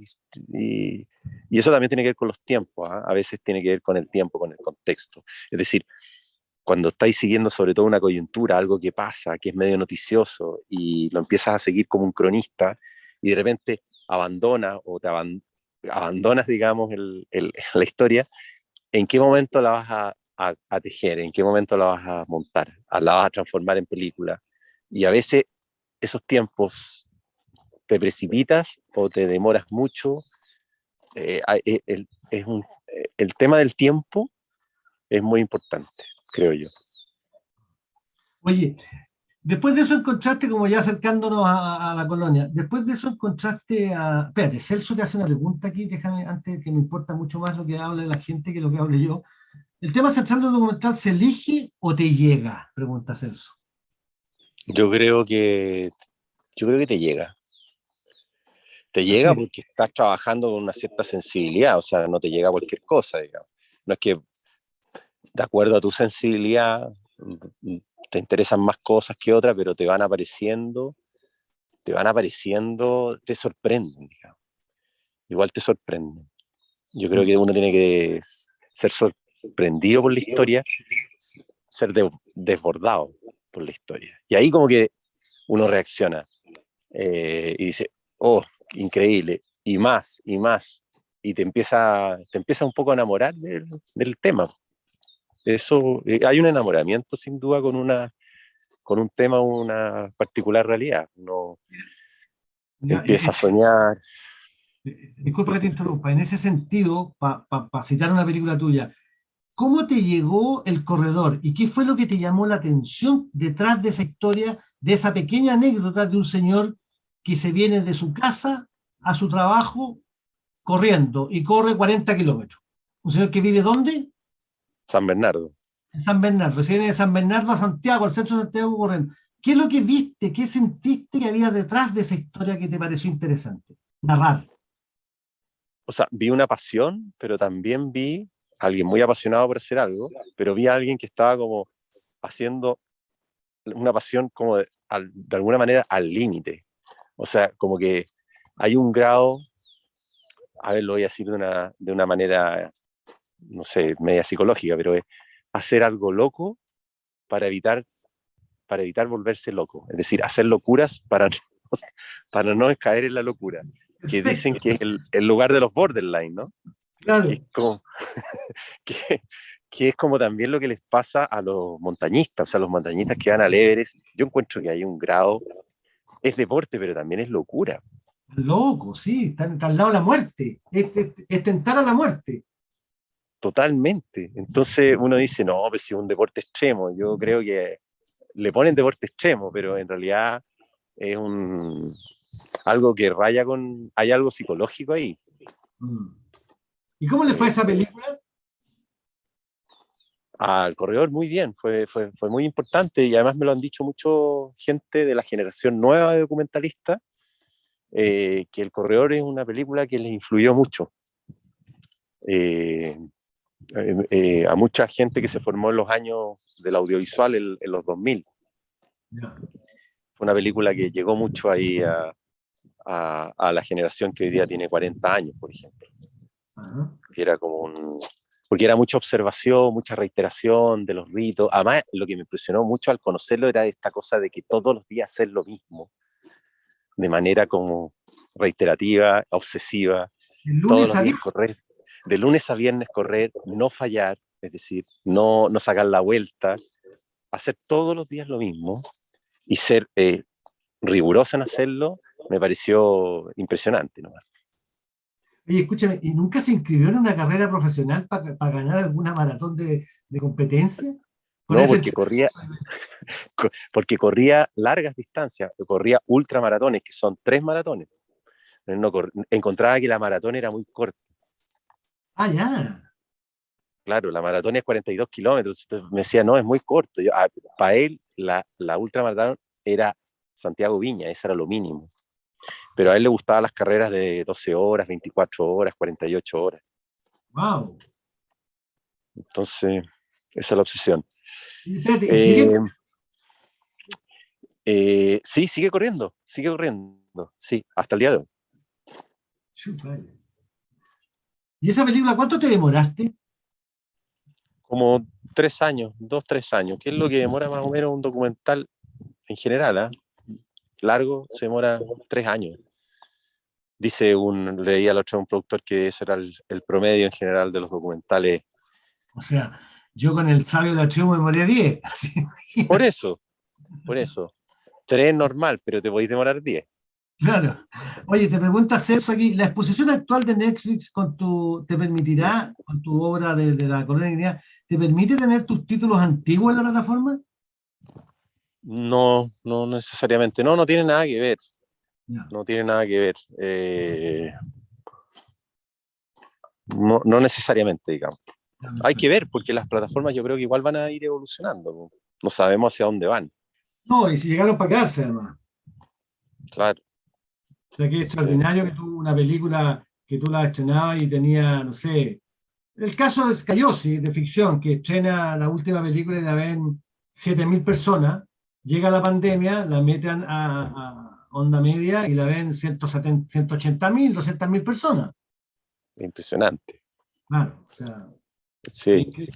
Y eso también tiene que ver con los tiempos, ¿eh? A veces tiene que ver con el tiempo, con el contexto. Es decir, cuando estáis siguiendo sobre todo una coyuntura, algo que pasa, que es medio noticioso, y lo empiezas a seguir como un cronista, y de repente abandonas, digamos, la historia, ¿en qué momento la vas a tejer? ¿En qué momento la vas a montar? ¿La vas a transformar en película? Y a veces esos tiempos te precipitas o te demoras mucho. El tema del tiempo es muy importante, creo yo. oye, después de eso encontraste, como ya acercándonos a la colonia, después de eso encontraste a... Espérate, Celso te hace una pregunta aquí, déjame antes, que me importa mucho más lo que hable la gente que lo que hable yo. ¿El tema central del documental se elige o te llega? Pregunta Celso. Yo creo que, yo creo que te llega. Te Así llega es. porque estás trabajando con una cierta sensibilidad, o sea, no te llega cualquier cosa, digamos. No es que de acuerdo a tu sensibilidad te interesan más cosas que otras, pero te sorprenden, digamos. Igual te sorprenden. Yo creo que uno tiene que ser sorprendido por la historia, ser desbordado por la historia. Y ahí como que uno reacciona y dice, oh, increíble, y más, y te empieza un poco a enamorar del tema. Eso, hay un enamoramiento sin duda con un tema, una particular realidad. Uno Ya, empieza a soñar. disculpa que te interrumpa. En ese sentido, para citar una película tuya, ¿cómo te llegó El Corredor y qué fue lo que te llamó la atención detrás de esa historia, de esa pequeña anécdota de un señor que se viene de su casa a su trabajo corriendo y corre 40 kilómetros? ¿Un señor que vive dónde? San Bernardo. En San Bernardo. Si viene de San Bernardo a Santiago, al centro de Santiago corriendo. ¿Qué es lo que viste? ¿Qué sentiste que había detrás de esa historia que te pareció interesante? Narrar. O sea, vi una pasión, pero también vi a alguien muy apasionado por hacer algo, pero vi a alguien que estaba como haciendo una pasión como de alguna manera al límite. O sea, como que hay un grado, a ver, lo voy a decir de una manera, no sé, media psicológica, pero es hacer algo loco para evitar, para evitar volverse loco. Es decir, hacer locuras para no caer en la locura. Que dicen Perfecto. que es el lugar de los borderline, ¿no? Que es Claro. como, que, que es como también lo que les pasa a los montañistas, o sea, los montañistas que van al Everest. Yo encuentro que hay un grado, es deporte, pero también es locura. Loco, sí, está al lado de la muerte. Es tentar a la muerte. Totalmente. Entonces uno dice, no, pues si es un deporte extremo, yo creo que le ponen deporte extremo, pero en realidad es algo que raya con, hay algo psicológico ahí. Mm. ¿Y cómo le fue a esa película? Al corredor muy bien, fue muy importante y además me lo han dicho mucho gente de la generación nueva de documentalistas, que El Corredor es una película que les influyó mucho. Eh, a mucha gente que se formó en los años del audiovisual, en los 2000. Ya. Fue una película que llegó mucho ahí a la generación que hoy día tiene 40 años, por ejemplo. Ajá. Que era como porque era mucha observación, mucha reiteración de los ritos. Además, lo que me impresionó mucho al conocerlo era esta cosa de que todos los días hacer lo mismo, de manera como reiterativa, obsesiva, El todos lunes los a días viernes. correr, de lunes a viernes correr, no fallar, es decir, no sacar la vuelta, hacer todos los días lo mismo y ser riguroso en hacerlo, me pareció impresionante, ¿no? Oye, escúchame, ¿y nunca se inscribió en una carrera profesional para ganar alguna maratón de competencia? Con No, ese entrenamiento. porque corría largas distancias, corría ultramaratones, que son 3 maratones. No, encontraba que la maratón era muy corta. Ah, ya. Claro, la maratón es 42 kilómetros. Entonces me decía, no, es muy corto. Para él, la ultramaratón era Santiago Viña, eso era lo mínimo. Pero a él le gustaban las carreras de 12 horas, 24 horas, 48 horas. Wow. Entonces, esa es la obsesión. Y espérate, ¿y sigue? Eh, sí, sigue corriendo, sí, hasta el día de hoy. Vaya. ¿Y esa película cuánto te demoraste? Como 3 años, 2, 3 años, que es lo que demora más o menos un documental en general, ¿eh? Largo, se demora 3 años. Leí al otro un productor que ese era el promedio en general de los documentales. O sea, yo con el sabio de la tribu me demoré 10. Así, Por imagínate. eso, por eso. 3 normal, pero te podéis demorar 10. Claro. Oye, te pregunta Celso aquí, ¿la exposición actual de Netflix te permitirá, con tu obra de la Colonia Guinea, te permite tener tus títulos antiguos en la plataforma? No, no necesariamente. No, no tiene nada que ver. Ya. No tiene nada que ver. No, no necesariamente, digamos. Ya, Hay que perfecto. ver, porque las plataformas yo creo que igual van a ir evolucionando. No sabemos hacia dónde van. No, y si llegaron para quedarse además. Claro. O sea, que es Entonces, extraordinario que tú, una película que tú la estrenabas y tenía, no sé, el caso de Scaiosi, de ficción, que estrena la última película y la ven 7.000 personas, llega la pandemia, la meten a onda media y la ven 170, 180.000, 200.000 personas. impresionante. Claro, o sea, Sí. increíble.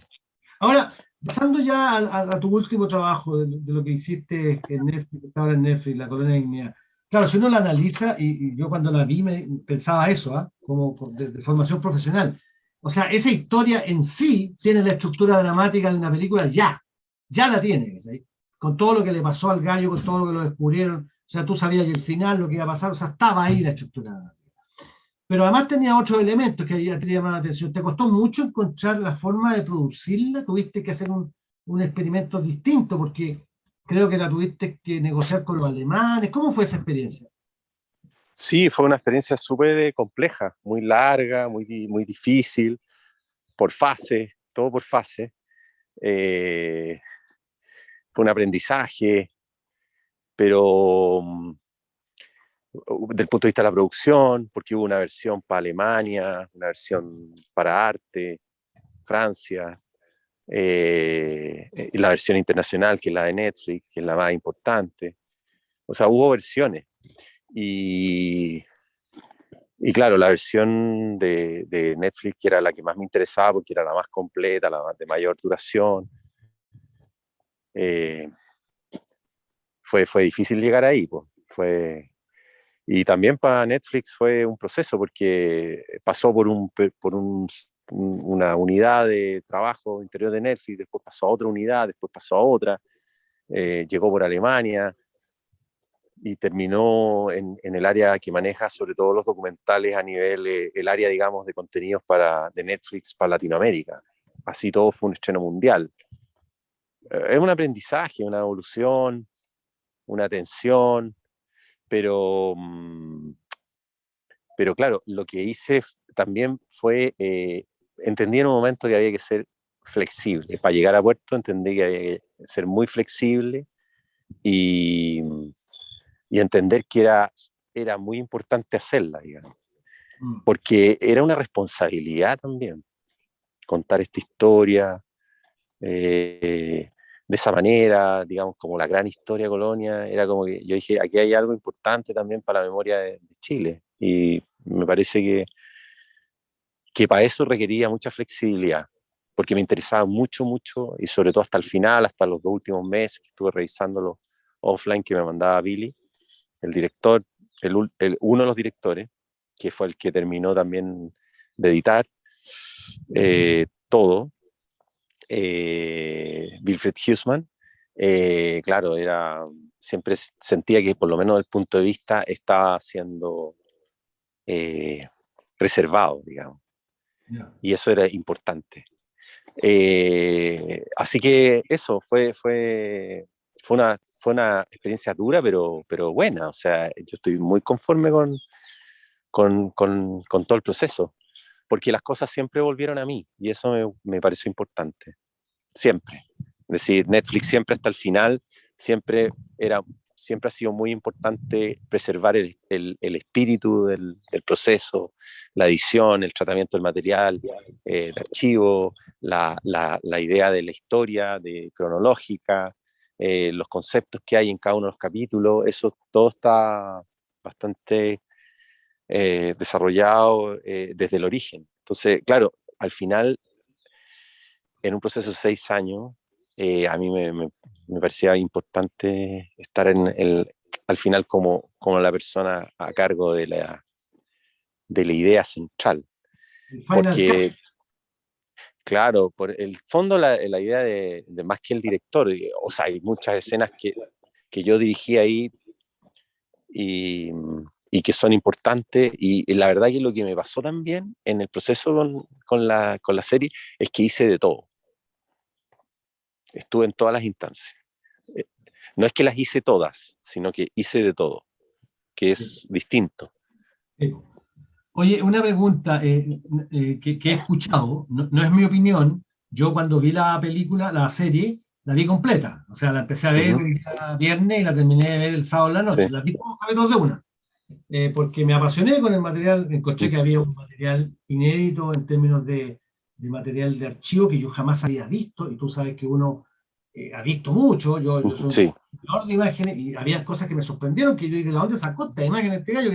Ahora, pasando ya a tu último trabajo, de lo que hiciste en Netflix, ahora en Netflix, La Colonia Guinea. Claro, si uno la analiza, y yo cuando la vi pensaba eso, ¿ah? Como de formación profesional. O sea, esa historia en sí tiene la estructura dramática de una película, ya la tiene, ¿sí? Con todo lo que le pasó al gallo, con todo lo que lo descubrieron, o sea, tú sabías el final, lo que iba a pasar, o sea, estaba ahí la estructura. Pero además tenía otros elementos que ya te llamaban la atención. ¿Te costó mucho encontrar la forma de producirla? ¿Tuviste que hacer un experimento distinto? Porque creo que la tuviste que negociar con los alemanes. ¿Cómo fue esa experiencia? Sí, fue una experiencia súper compleja, muy larga, muy difícil. por fase, todo por fase. Fue un aprendizaje, pero del punto de vista de la producción, porque hubo una versión para Alemania, una versión para arte, Francia, y la versión internacional, que es la de Netflix, que es la más importante. O sea, hubo versiones. Y, y claro, la versión de Netflix, que era la que más me interesaba, porque era la más completa, la de mayor duración, eh, fue difícil llegar ahí. Pues. Y también para Netflix fue un proceso, porque pasó una unidad de trabajo interior de Netflix, después pasó a otra unidad, después pasó a otra, llegó por Alemania y terminó en el área que maneja sobre todo los documentales a nivel, el área, digamos, de contenidos de Netflix para Latinoamérica. Así todo fue un estreno mundial. Es un aprendizaje, una evolución, una tensión, pero, pero claro, lo que hice también fue, entendí en un momento que había que ser flexible. Para llegar a Puerto entendí que había que ser muy flexible y, y entender que era muy importante hacerla, digamos, porque era una responsabilidad también contar esta historia de esa manera, digamos, como la gran historia de Colonia. Era como que yo dije, aquí hay algo importante también para la memoria de Chile, y me parece que para eso requería mucha flexibilidad, porque me interesaba mucho, mucho, y sobre todo hasta el final, hasta los 2 últimos meses que estuve revisando los offline que me mandaba Billy, el director, uno de los directores, que fue el que terminó también de editar todo, Wilfried Hussmann. Claro, siempre sentía que por lo menos desde el punto de vista estaba siendo reservado, digamos, y eso era importante. Así que eso fue una experiencia dura, pero buena. O sea, yo estoy muy conforme con todo el proceso, porque las cosas siempre volvieron a mí, y eso me pareció importante, siempre. Es decir, Netflix siempre hasta el final, siempre, siempre ha sido muy importante preservar el espíritu del proceso, la edición, el tratamiento del material, de archivo, la idea de la historia, cronológica, los conceptos que hay en cada uno de los capítulos. Eso todo está bastante desarrollado desde el origen. Entonces, claro, al final, en un proceso de 6 años, a mí me parecía importante estar al final como la persona a cargo de la idea central. Final Cut. Porque, claro, por el fondo, la idea de más que el director, o sea, hay muchas escenas que yo dirigí ahí, y que son importantes, y la verdad que lo que me pasó también en el proceso con la serie es que hice de todo. Estuve en todas las instancias. No es que las hice todas, sino que hice de todo, que es distinto. Sí. Oye, una pregunta que he escuchado, no es mi opinión. Yo cuando vi la película, la serie, la vi completa. O sea, la empecé a ver Uh-huh. el día viernes y la terminé de ver el sábado en la noche. Sí. La vi todos los capítulos de una. Porque me apasioné con el material, encontré que había un material inédito en términos de material de archivo que yo jamás había visto, y tú sabes que uno ha visto mucho. Yo soy un Sí. creador de imágenes, y había cosas que me sorprendieron, que yo dije, ¿de dónde sacó esta imagen este gallo?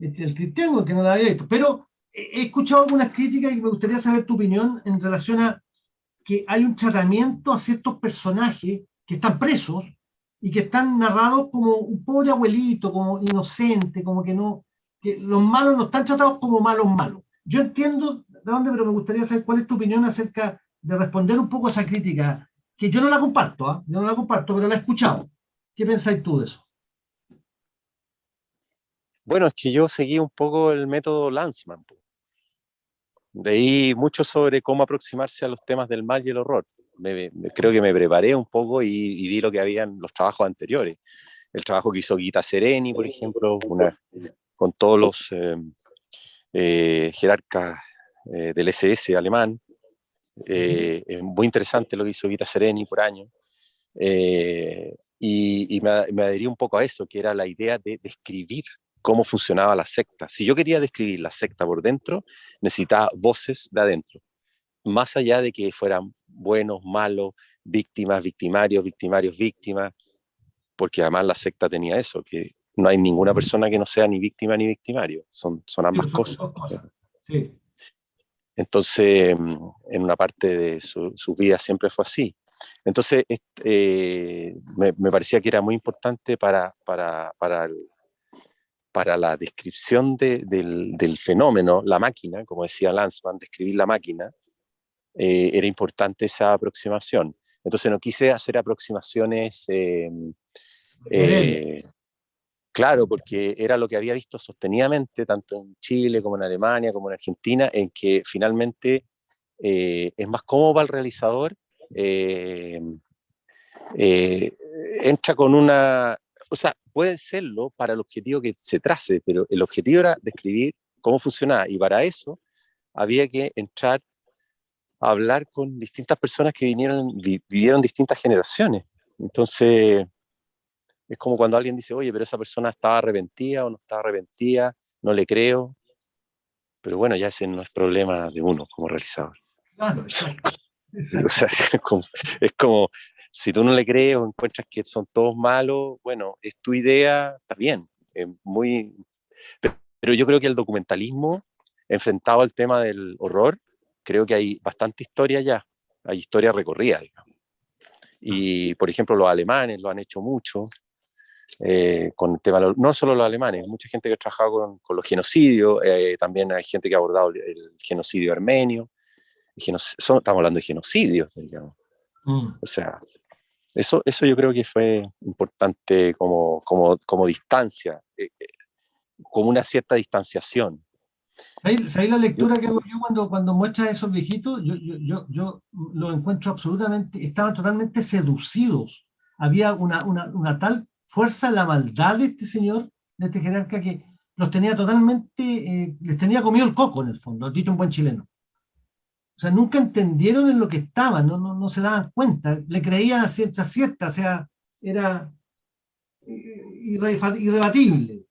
El cristiano, que no la había visto. Pero he escuchado algunas críticas, y me gustaría saber tu opinión en relación a que hay un tratamiento a ciertos personajes que están presos y que están narrados como un pobre abuelito, como inocente, como que no, que los malos no están tratados como malos malos. Yo entiendo de dónde, pero me gustaría saber cuál es tu opinión acerca de responder un poco a esa crítica, que yo no la comparto, ¿eh? Yo no la comparto, pero la he escuchado. ¿Qué pensáis tú de eso? Bueno, es que yo seguí un poco el método Lanzmann. Leí mucho sobre cómo aproximarse a los temas del mal y el horror. Creo que me preparé un poco y vi lo que habían los trabajos anteriores. El trabajo que hizo Gita Sereni, por ejemplo, con todos los jerarcas del SS alemán, Es muy interesante lo que hizo Vita Sereni por años. Y me adherí un poco a eso, que era la idea de describir cómo funcionaba la secta. Si yo quería describir la secta por dentro, necesitaba voces de adentro, más allá de que fueran buenos, malos, víctimas, victimarios, victimarios, víctimas, porque además la secta tenía eso, que no hay ninguna persona que no sea ni víctima ni victimario, son Sí, ambas son cosas. dos cosas. Sí. Entonces, en una parte de su vida siempre fue así. Entonces, me parecía que era muy importante para la descripción del fenómeno, la máquina, como decía Lanzmann, describir la máquina, era importante esa aproximación. Entonces no quise hacer aproximaciones, Querella. claro, porque era lo que había visto sostenidamente, tanto en Chile como en Alemania, como en Argentina, en que finalmente es más cómodo para el realizador, eh, eh, entra con una, o sea, puede serlo para el objetivo que se trace, pero el objetivo era describir cómo funcionaba, y para eso había que entrar a hablar con distintas personas que vivieron distintas generaciones. Entonces, es como cuando alguien dice, oye, pero esa persona estaba arrepentida o no estaba arrepentida, no le creo, pero bueno, ya ese no es problema de uno como realizador. Claro, exacto. O Exacto. sea, es como, si tú no le crees o encuentras que son todos malos, bueno, es tu idea, está bien, es muy... Pero yo creo que el documentalismo, enfrentado al tema del horror, creo que hay bastante historia ya, hay historia recorrida, digamos. Y, por ejemplo, los alemanes lo han hecho mucho, con el tema, no solo los alemanes, mucha gente que ha trabajado con los genocidios, también hay gente que ha abordado el genocidio armenio, estamos hablando de genocidios, digamos. Mm. O sea, eso yo creo que fue importante como distancia, como una cierta distanciación. ¿Sabéis la Yo, lectura que hago yo cuando muestras a esos viejitos? Yo los encuentro absolutamente, estaban totalmente seducidos. Había una tal fuerza en la maldad de este señor, de este jerarca, que los tenía totalmente, les tenía comido el coco en el fondo, dicho un buen chileno. O sea, nunca entendieron en lo que estaban, no se daban cuenta, le creían a ciencia cierta, o sea, era irrebatible.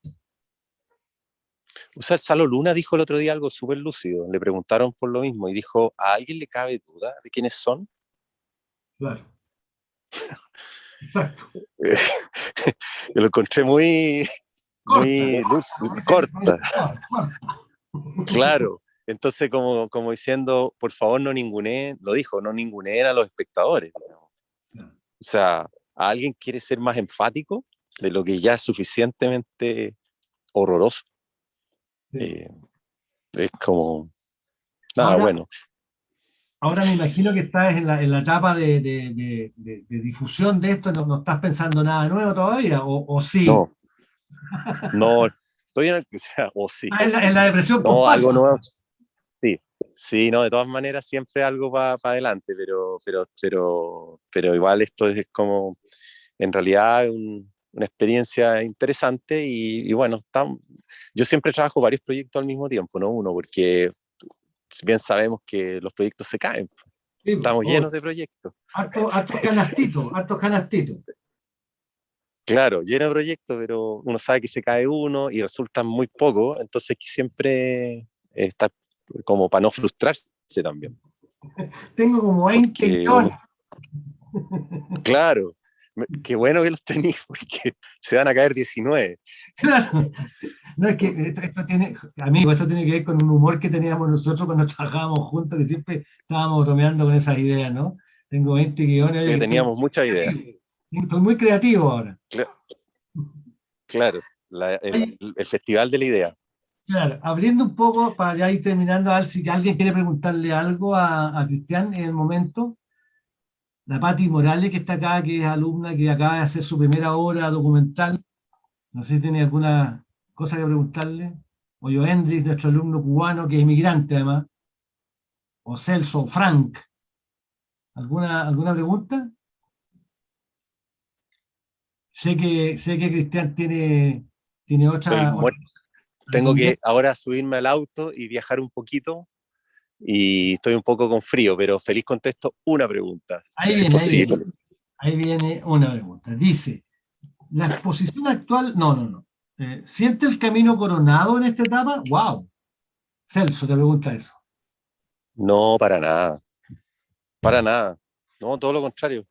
o sea, el Salo Luna dijo el otro día algo súper lúcido, le preguntaron por lo mismo y dijo, ¿a alguien le cabe duda de quiénes son? Claro, exacto. Yo lo encontré muy, Corta, muy como lúcido, dice, corta, corta. claro. Entonces, como diciendo, por favor, no ninguneen, lo dijo, no ninguneen a los espectadores, digamos. O sea, ¿a alguien quiere ser más enfático de lo que ya es suficientemente horroroso? Sí. Eh, es como, nada, Ahora, bueno, ahora me imagino que estás en la etapa de difusión de esto, no estás pensando nada nuevo todavía, o sí. no, no, estoy en el, o sea, o sí, Estás en la depresión no, algo postparto. nuevo, sí, sí, no, de todas maneras siempre algo para adelante, pero igual esto es como, en realidad, una experiencia interesante y bueno, yo siempre trabajo varios proyectos al mismo tiempo, no uno, porque bien sabemos que los proyectos se caen, Sí, pues, estamos llenos obvio. de proyectos. Hartos canastitos, hartos canastitos. Claro, lleno de proyectos, pero uno sabe que se cae uno y resultan muy pocos, entonces que siempre está como para no frustrarse también, Tengo como 20 porque guiones. uno, claro, qué bueno que los tenéis, porque se van a caer 19. Claro. No, es que esto tiene, amigo, esto tiene que ver con un humor que teníamos nosotros cuando trabajábamos juntos, que siempre estábamos bromeando con esas ideas, ¿no? Tengo 20 guiones, oye, Sí, que estoy teníamos muchas ideas. creativo. Estoy muy creativo ahora. Claro, Oye, el festival de la idea. claro, abriendo un poco para ya ir terminando, a ver si alguien quiere preguntarle algo a Cristian en el momento. La Pati Morales, que está acá, que es alumna, que acaba de hacer su primera obra documental. No sé si tiene alguna cosa que preguntarle. O yo, Hendrix, nuestro alumno cubano, que es inmigrante además. O Celso, o Frank. ¿Alguna pregunta? Sé que Cristian tiene Estoy otra muerto. cosa que Tengo atender. que ahora subirme al auto y viajar un poquito y estoy un poco con frío, pero feliz contesto una pregunta, Ahí si es viene, ahí posible. viene. Ahí viene una pregunta. Dice, la exposición actual, no. ¿Siente el camino coronado en esta etapa? ¡Wow! Celso te pregunta eso. No, para nada, para nada. No, todo lo contrario.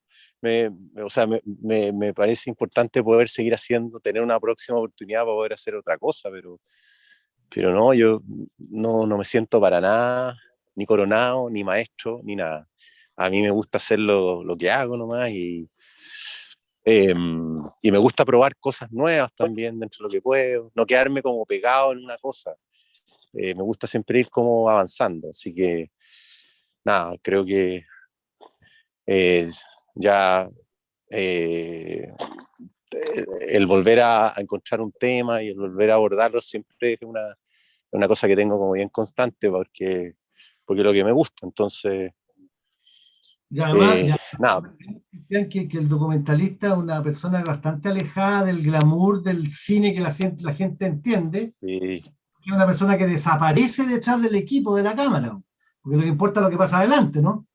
O sea, me parece importante poder seguir haciendo, tener una próxima oportunidad para poder hacer otra cosa, pero no, yo no me siento para nada, ni coronado, ni maestro, ni nada. A mí me gusta hacer lo que hago nomás eh, y me gusta probar cosas nuevas también dentro de lo que puedo, no quedarme como pegado en una cosa. Me gusta siempre ir como avanzando, así que nada, creo que eh, ya eh, el volver a encontrar un tema y el volver a abordarlo siempre es una cosa que tengo como bien constante porque lo que me gusta, entonces, Y además, nada. que el documentalista es una persona bastante alejada del glamour del cine que la gente entiende, Sí, que es una persona que desaparece detrás del equipo de la cámara, porque lo que importa es lo que pasa adelante, ¿no?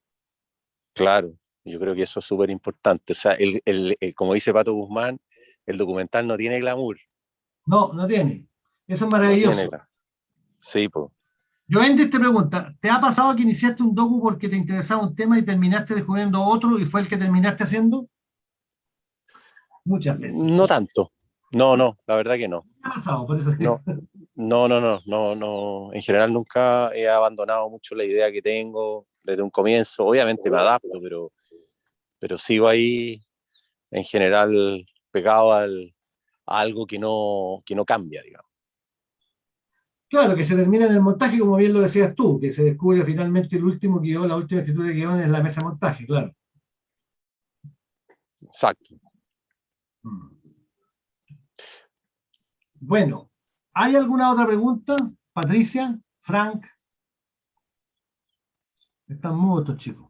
claro, yo creo que eso es súper importante. O sea, como dice Pato Guzmán, el documental no tiene glamour, No, no tiene. Eso es no tiene maravilloso. glamour. Sí, pues. Joendes te pregunta, ¿te ha pasado que iniciaste un docu porque te interesaba un tema y terminaste descubriendo otro y fue el que terminaste haciendo? Muchas veces. No tanto. No, la verdad que no. ¿Qué ha pasado? Por eso No, no. En general nunca he abandonado mucho la idea que tengo desde un comienzo. Obviamente me adapto, pero sigo ahí en general pegado a algo que no cambia, digamos. claro, que se termina en el montaje, como bien lo decías tú, que se descubre finalmente el último guión, la última escritura de guión en la mesa de montaje, claro. Exacto. Bueno, ¿hay alguna otra pregunta? Patricia, Frank, están mudos, chicos.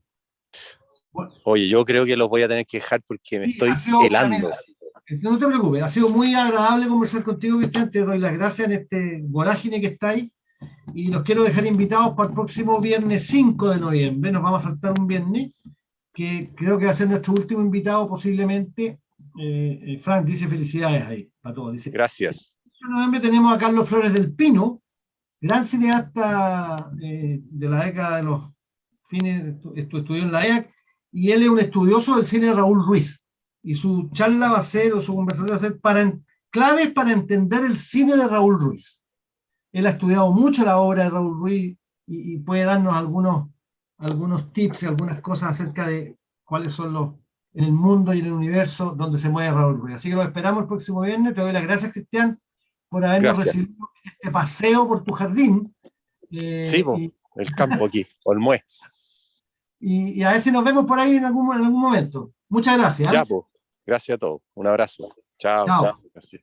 Bueno, Oye, yo creo que los voy a tener que dejar porque me sí, ha estoy sido, helando. no te preocupes, ha sido muy agradable conversar contigo, Cristian. Te doy las gracias en este vorágine que está ahí y los quiero dejar invitados para el próximo viernes 5 de noviembre. Nos vamos a saltar un viernes que creo que va a ser nuestro último invitado posiblemente. Frank dice felicidades ahí para todos. Dice, Gracias. en noviembre tenemos a Carlos Flores del Pino, gran cineasta de la década de los fines, estudió en la EAC, y él es un estudioso del cine de Raúl Ruiz. Y su charla va a ser, o su conversación va a ser, claves para entender el cine de Raúl Ruiz. Él ha estudiado mucho la obra de Raúl Ruiz y puede darnos algunos tips y algunas cosas acerca de cuáles son en el mundo y en el universo donde se mueve Raúl Ruiz. Así que lo esperamos el próximo viernes. Te doy las gracias, Cristian, por habernos Gracias. recibido en este paseo por tu jardín. Sí, po, el campo aquí, Olmué. Y a ver si nos vemos por ahí en algún momento. Muchas gracias. Ya, pues. Gracias a todos. Un abrazo. Chao. Chao. Gracias.